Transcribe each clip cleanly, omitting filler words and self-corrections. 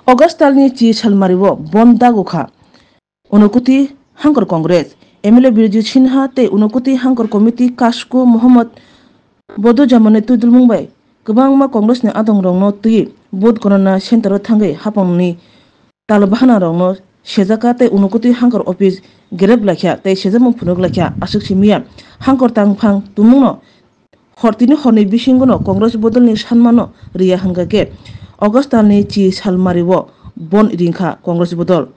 Augustalni chi salmariwo bonda gukha unukuti hangkor Kongres MLA Birju Sinha te unukuti hangkor komiti Kasko Muhammad Bodo Jamane Tudul Mumbai Kebangma Kongres ni adong rongno tui bod korona sentaro thangai hapongni talbahana rongno sejaka te unukuti hangkor office gereb lakhya te sejamung phunuk lakhya asuk simia hangkor tangphang tumungno hortini horni bisingono Kongres bodolni sanmano riya hangake Augustalni chi salmariwo bon ringkha Kongres bodol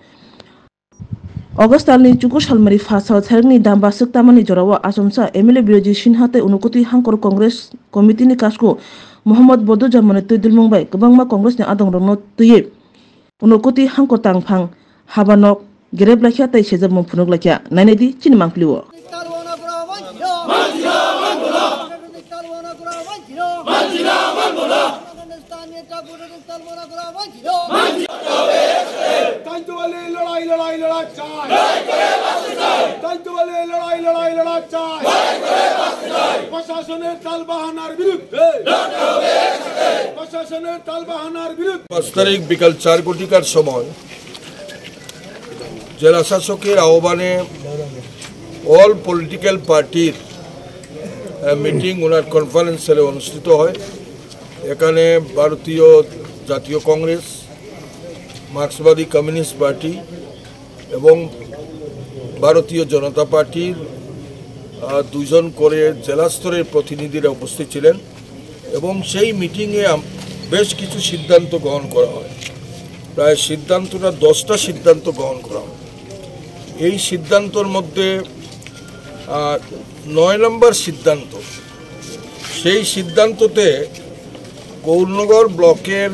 Augustalni chuku salmari fasal tharni damba suktamani jorawa asomsa MLA Birju Sinha te unukuti hangkor Kongres komiti ni Kasko Muhammad Bodo Jamane Tudul Mumbai Kebangma Kongres ni adong rongno tuye unukuti hangkor tangphang habanok gereb lakhya tai sejamung phunuk lakhya nainedi chinmangpliwo तारीख बिकाल 4 कोटिकार समय জেলা শাসকের আহ্বানে all political পার্টির meeting ওনার conference হলে অনুষ্ঠিত হয়। এখানে ভারতীয় জাতীয় কংগ্রেস, মার্ক্সবাদী কমিউনিস্ট পার্টি এবং ভারতীয় জনতা পার্টির দুজন করে জেলা স্তরের প্রতিনিধিরা উপস্থিত ছিলেন এবং সেই মিটিংয়ে বেশ কিছু সিদ্ধান্ত গ্রহণ করা হয়। প্রায় সিদ্ধান্তটা 10টা সিদ্ধান্ত গ্রহণ করা হয়। এই সিদ্ধান্তর মধ্যে 9 নম্বর সিদ্ধান্ত, সেই সিদ্ধান্ততে গৌরনগর ব্লকের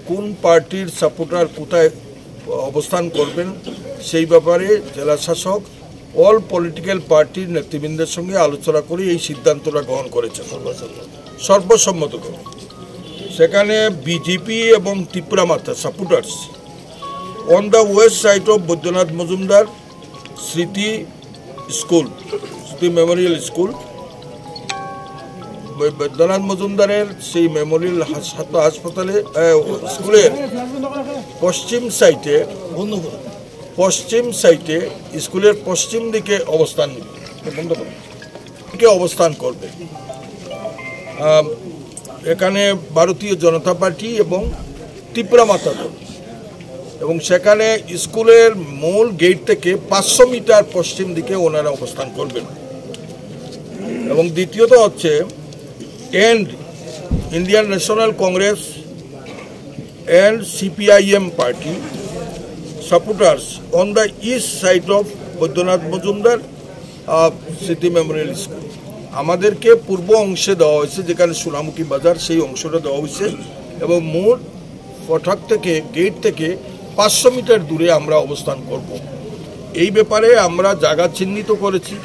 কোন পার্টির সাপোর্টার কোথায় অবস্থান করবেন সেই ব্যাপারে জেলা শাসক অল পলিটিক্যাল পার্টির নেতৃবৃন্দের সঙ্গে আলোচনা করে এই সিদ্ধান্তটা গ্রহণ করেছেন সর্বসম্মত। সেখানে বিজেপি এবং ত্রিপুরা মাতা supporters on the west side of Baidyanath Majumdar Smriti School, Smriti Memorial School, Baidyanath Majumdarer সেই মেমোরিয়াল হাসপাতালে স্কুলের পশ্চিম সাইটে স্কুলের পশ্চিম দিকে অবস্থান করবে। এখানে ভারতীয় জনতা পার্টি এবং ত্রিপুরা মাতা দল এবং সেখানে স্কুলের মূল গেট থেকে 500 মিটার পশ্চিম দিকে ওনারা অবস্থান করবেন। এবং দ্বিতীয়ত হচ্ছে and Indian National Congress and CPIM party supporters on the east side of Baidyanath Majumdar Smriti memorial school. আমাদেরকে পূর্ব অংশে দেওয়া হয়েছে, যেখানে সোনামুখী বাজার, সেই অংশটা দেওয়া হয়েছে এবং মূল ফটক থেকে গেট থেকে 500 মিটার দূরে আমরা অবস্থান করব। এই ব্যাপারে আমরা জায়গা চিহ্নিত করেছি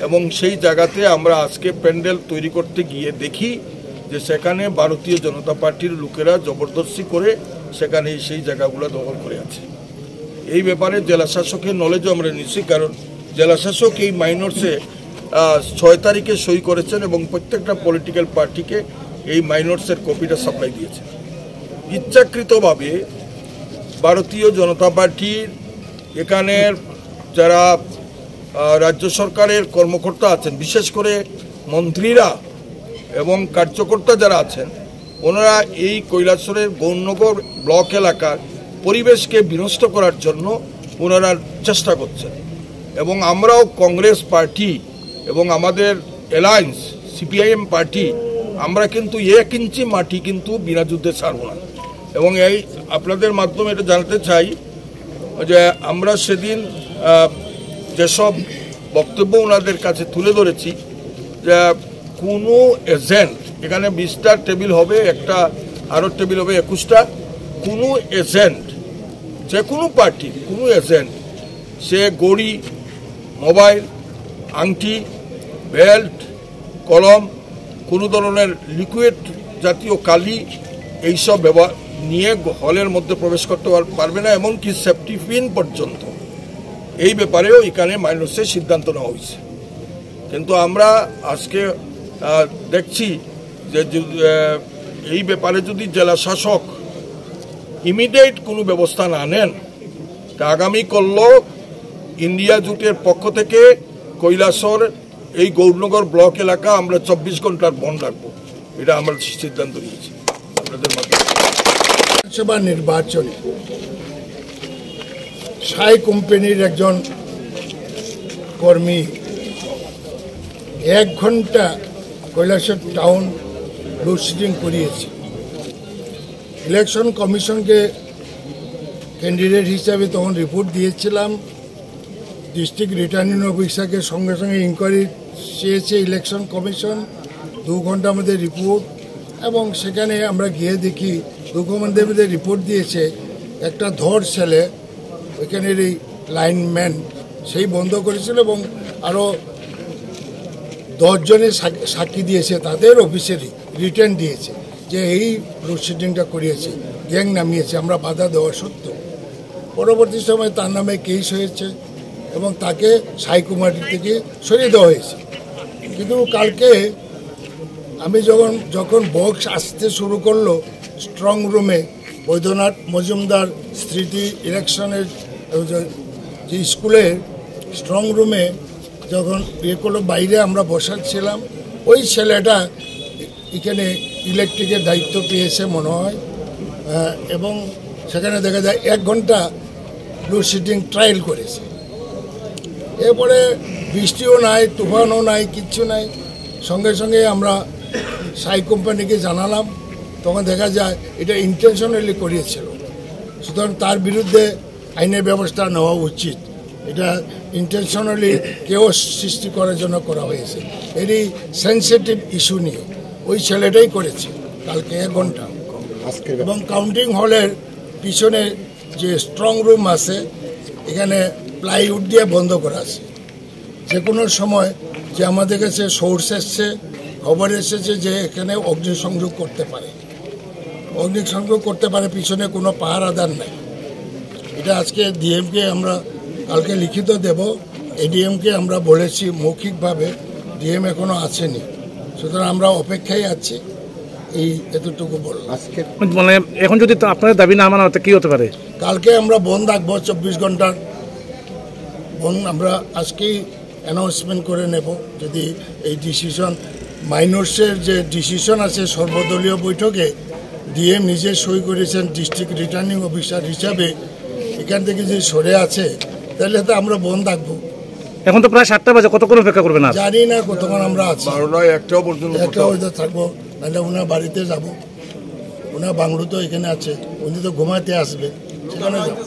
এবং সেই জায়গাতে আমরা আজকে প্যান্ডেল তৈরি করতে গিয়ে দেখি যে সেখানে ভারতীয় জনতা পার্টির লোকেরা জবরদস্তি করে সেখানে সেই জায়গাগুলো দখল করে আছে। এই ব্যাপারে জেলা শাসকের নলেজও আমরা নিচ্ছি, কারণ জেলা শাসক এই মাইনরসে 6 তারিখে সই করেছেন এবং প্রত্যেকটা পলিটিক্যাল পার্টিকে এই মাইনরসের কপিটা সাপ্লাই দিয়েছেন। ইচ্ছাকৃতভাবে ভারতীয় জনতা পার্টির এখানের যারা রাজ্য সরকারের কর্মকর্তা আছেন, বিশেষ করে মন্ত্রীরা এবং কার্যকর্তা যারা আছেন, ওনারা এই কৈলাসহরের গৌরনগর ব্লক এলাকার পরিবেশকে বিনষ্ট করার জন্য ওনারা চেষ্টা করছেন। এবং আমরাও কংগ্রেস পার্টি এবং আমাদের অ্যালায়েন্স সিপিআইএম পার্টি আমরা কিন্তু 1 ইঞ্চি মাটি কিন্তু বিনা যুদ্ধে ছাড়ব না। এবং এই আপনাদের মাধ্যমে এটা জানাতে চাই যে আমরা সেদিন যেসব বক্তব্য ওনাদের কাছে তুলে ধরেছি যে কোনো এজেন্ট, এখানে 20টা টেবিল হবে, একটা আরও টেবিল হবে 21টা, কোনো এজেন্ট, যে কোনো পার্টি কোনো এজেন্ট, সে গড়ি, মোবাইল, আংটি, বেল্ট, কলম, কোনো ধরনের লিকুইড জাতীয় কালি এইসব ব্যবহার নিয়ে হলের মধ্যে প্রবেশ করতে পারবে না, এমনকি সেফটি পিন পর্যন্ত। এই ব্যাপারেও এখানে মাইনরসের সিদ্ধান্ত নেওয়া হয়েছে। কিন্তু আমরা আজকে দেখছি যে এই ব্যাপারে যদি জেলা শাসক ইমিডিয়েট কোনো ব্যবস্থা না নেন, তা আগামী কল্ল ইন্ডিয়া জোটের পক্ষ থেকে কৈলাসর এই গৌরনগর ব্লক এলাকা আমরা 24 ঘন্টার বন্ধ রাখবো, এটা আমরা সিদ্ধান্ত নিয়েছি। আপনাদের মাধ্যমে বিধানসভা নির্বাচনে সাই কোম্পানির একজন কর্মী 1 ঘন্টা কৈলাসর টাউন লোডশেডিং করিয়েছে। ইলেকশন কমিশনকে ক্যান্ডিডেট হিসাবে তখন রিপোর্ট দিয়েছিলাম, ডিস্ট্রিক্ট রিটার্নিং অফিসারকে সঙ্গে সঙ্গে ইনকোয়ারি চেয়েছে ইলেকশন কমিশন, 2 ঘন্টার মধ্যে রিপোর্ট। এবং সেখানে আমরা গিয়ে দেখি 2 ঘন্টার মধ্যে রিপোর্ট দিয়েছে একটা ধর ছেলে ওইখানের এই লাইনম্যান সেই বন্ধ করেছিল এবং আরও 10 জনের সাক্ষী দিয়েছে, তাদের অফিসেরই রিটার্ন দিয়েছে যে এই লোডশেডিংটা করিয়েছে, গ্যাং নামিয়েছে, আমরা বাধা দেওয়া সত্ত্বেও। পরবর্তী সময় তার নামে কেস হয়েছে এবং তাকে সাই কুমারী থেকে সরিয়ে দেওয়া হয়েছে। কিন্তু কালকে আমি যখন বক্স আসতে শুরু করলো স্ট্রং রুমে, বৈদ্যনাথ মজুমদার স্মৃতি ইলেকশনের যে স্কুলের স্ট্রং রুমে যখন করলো, বাইরে আমরা বসাচ্ছিলাম, ওই ছেলেটা এখানে ইলেকট্রিকের দায়িত্ব পেয়েছে মনে হয়, এবং সেখানে দেখা যায় 1 ঘন্টা লোডশেডিং ট্রায়াল করেছে। এরপরে বৃষ্টিও নাই, তুফানও নাই, কিচ্ছু নাই, সঙ্গে সঙ্গে আমরা সাই কোম্পানিকে জানালাম, তখন দেখা যায় এটা ইন্টেনশনালি করিয়েছিল, সুতরাং তার বিরুদ্ধে আইনের ব্যবস্থা নেওয়া উচিত। এটা ইন্টেনশনালি কেউ সৃষ্টি করার জন্য করা হয়েছে, এরই সেন্সিটিভ ইস্যু নিয়ে ওই ছেলেটাই করেছে কালকে 1 ঘন্টা। এবং কাউন্টিং হলের পিছনে যে স্ট্রং রুম আছে এখানে প্লাইউড দিয়ে বন্ধ করা আছে, যে কোনো সময় যে আমাদের কাছে সোর্স এসছে, খবর এসেছে যে এখানে অগ্নিসংযোগ করতে পারে, পিছনে কোনো পাহারাদার নাই। এটা আজকে ডিএমকে আমরা কালকে লিখিত দেব, এডিএমকে আমরা বলেছি মৌখিকভাবে, ডিএম এখনো আসেনি, সুতরাং আমরা অপেক্ষায় আছি। এই এতটুকু বললাম। আজকে মানে এখন যদি আপনাদের দাবি না মানা হতে কি হতে পারে? কালকে আমরা বন্ধ রাখবো, 24 ঘন্টার বন্ধ আমরা আজকেই অ্যানাউন্সমেন্ট করে নেব। যদি এই ডিসিশন মাইনর্সের যে ডিসিশন আছে সর্বদলীয় বৈঠকে ডিএম নিজে সই করেছেন ডিস্ট্রিক্ট রিটার্নিং অফিসার হিসাবে, এখান থেকে যে সরে আছে তাহলে তো আমরা বন্ধ রাখবো। এখন তো প্রায় 7টা বাজে, কতক্ষণ অপেক্ষা করবেন? জানি না কতক্ষণ আমরা আছি, 12টায় 1টা পর্যন্ত থাকবো, নাহলে ওনার বাড়িতে যাব, ওনার বাংলো তো এখানে আছে, উনি তো ঘুমাতে আসবে, সেখানে যাবো।